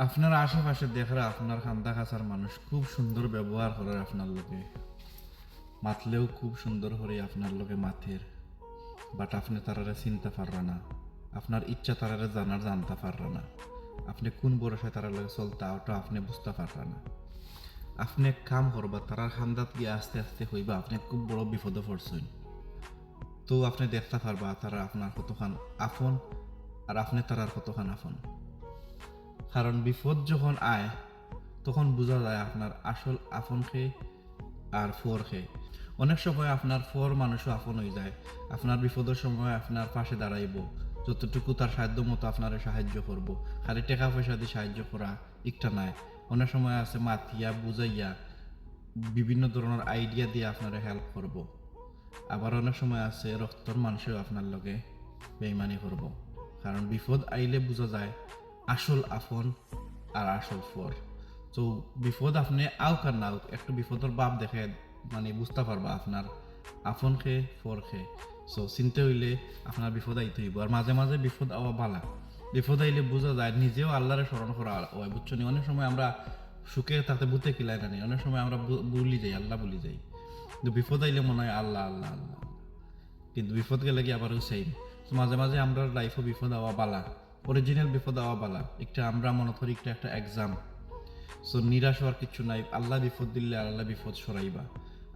আপনার আশেপাশে দেখরা আপনার খান্দা খাসার মানুষ খুব সুন্দর ব্যবহার করে আপনার লোকে, মাতলেও খুব সুন্দর করে আপনার লোকে মাথের, বাট আপনি তারারে চিনতে পাররা না, আপনার ইচ্ছা তারারে জানতে পাররা না, আপনি কোন বরসায় তারা লাগে চলতা ওটা আপনি বুঝতে পাররা না। আপনি এক কাম করবা, তারার খান্দাত গিয়ে আস্তে আস্তে হইবা আপনি খুব বড় বিপদে পড়ছেন। তো আপনি দেখতে পারবা তারা আপনার কতখান আপন আর আপনি তারার কতখান আপন। কারণ বিপদ যখন আয় তখন বোঝা যায় আপনার আসল আপন খেয়ে আর ফোর খেয়ে। অনেক সময় আপনার ফোর মানুষও আপন হয়ে যায়, আপনার বিপদের সময় আপনার পাশে দাঁড়াইব, যতটুকু তার সাধ্য মতো আপনার সাহায্য করব। খালি টাকা পয়সা দিয়ে সাহায্য করা একটা নাই, অনেক সময় আছে মাতিয়া বুঝাইয়া বিভিন্ন ধরনের আইডিয়া দিয়ে আপনারা হেল্প করব। আবার অনেক সময় আছে রক্তর মানুষও আপনার লগে বেইমানি করব। কারণ বিপদ আইলে বোঝা যায় আসল আপন আর আসল ফর। তো বিপদ আপনি আউক আর নাউক একটু বিপদের বাপ দেখে মানে বুঝতে পারবা আপনার আপন খে ফর খে। সো চিনতে হইলে আপনার বিপদ আইতে হইব, আর মাঝে মাঝে বিপদ আওয়া বালা। বিপদ আইলে বোঝা যায় নিজেও আল্লাহরে স্মরণ করা হয়, বুঝছো নি? অনেক সময় আমরা সুখে তাতে বুতে কিলাই না, অনেক সময় আমরা ভুলি যাই, আল্লাহ ভুলি যাই, কিন্তু বিপদ আইলে মনে হয় আল্লাহ আল্লাহ আল্লাহ। কিন্তু বিপদ গেলে কি আবারও সেম। তো মাঝে মাঝে আমরা লাইফও বিপদ আওয়া বালা, অরিজিনাল বিপদ আওয়া বালা। একটা আমরা মনে করি একটা এক্সাম। সো নিরাশ হওয়ার কিছু নাই, আল্লাহ বিপদ দিলে আল্লাহ বিপদ সরাইবা।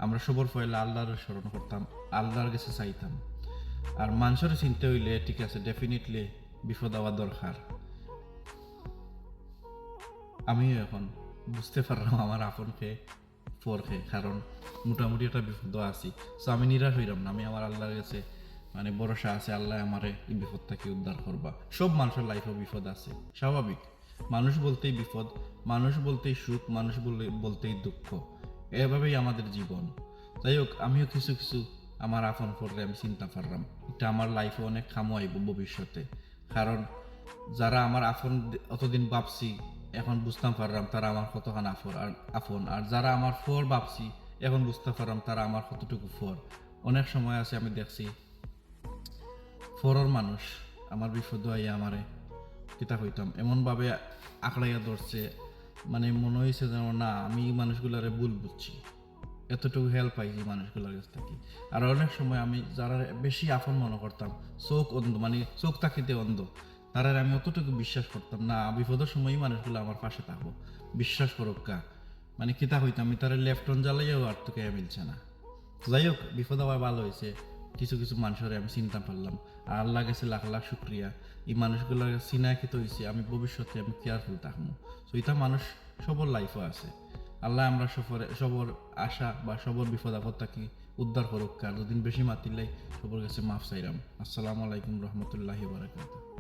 আমরা সবর ফয়লা আল্লাহর স্মরণ করতাম, আল্লাহর কাছে চাইতাম। আর মানুষের চিনতে হইলে ঠিক আছে ডেফিনেটলি বিপদ হওয়া দরকার। আমিও এখন বুঝতে পারলাম আমার আপনকে পরকে, কারণ মোটামুটি একটা বিপদ আছি। সো আমি নিরাশ হইলাম না, আমি আমার আল্লাহর কাছে মানে ভরসা আছে, আল্লাহ আমারে এই বিপদ থেকে উদ্ধার করবা। সব মানুষের লাইফে বিপদ আছে, স্বাভাবিক। মানুষ বলতেই বিপদ, মানুষ বলতেই সুখ, মানুষ বলতেই দুঃখ, এভাবেই আমাদের জীবন। যাই হোক, আমিও কিছু কিছু আমার আপন করলে আমি চিন্তা পারলাম এটা আমার লাইফে অনেক কামও আইব ভবিষ্যতে। কারণ যারা আমার আপন অতদিন ভাবছি এখন বুঝতাম পারলাম তারা আমার কতখান আপন, আর যারা আমার ফর ভাবছি এখন বুঝতে পারলাম তারা আমার কতটুকু ফর। অনেক সময় আছে আমি দেখছি ফরর মানুষ আমার বিপদ আইয়া আমারে কিতা হইতাম এমনভাবে আঁকড়াইয়া ধরছে, মানে মনে হয়েছে যেন না আমি মানুষগুলারে ভুল বুঝছি, এতটুকু হেল্প পাইছি মানুষগুলোর কাছ থেকে। আর অনেক সময় আমি যারা বেশি আপন মনে করতাম, চোখ অন্ধ, মানে চোখ তাকিতে অন্ধ, তারা আমি অতটুকু বিশ্বাস করতাম না বিপদের সময়ই মানুষগুলো আমার পাশে থাকবো, বিশ্বাস করুক কা। মানে কিতা হইতাম আমি তারা লেফটন জ্বালাইয়াও আর তোকে মিলছে না। যাই হোক, বিপদ আবার ভালো হয়েছে, কিছু কিছু মানুষের আমি চিন্তা পারলাম। আর আল্লাহ গেছে লাখ লাখ শুক্রিয়া, এই মানুষগুলোর চিনাকিত হয়েছে, আমি ভবিষ্যতে আমি কেয়ারফুল থাকবো। তো এটা মানুষ সবর লাইফও আছে। আল্লাহ আমরা সবর আশা বা সবর বিপদ আপদ থাকি উদ্ধার করুক, আর দুদিন বেশি মাতিলাই সবর কাছে মাফ চাইলাম। আসসালামু আলাইকুম রহমতুল্লাহি বারাকাতুহু।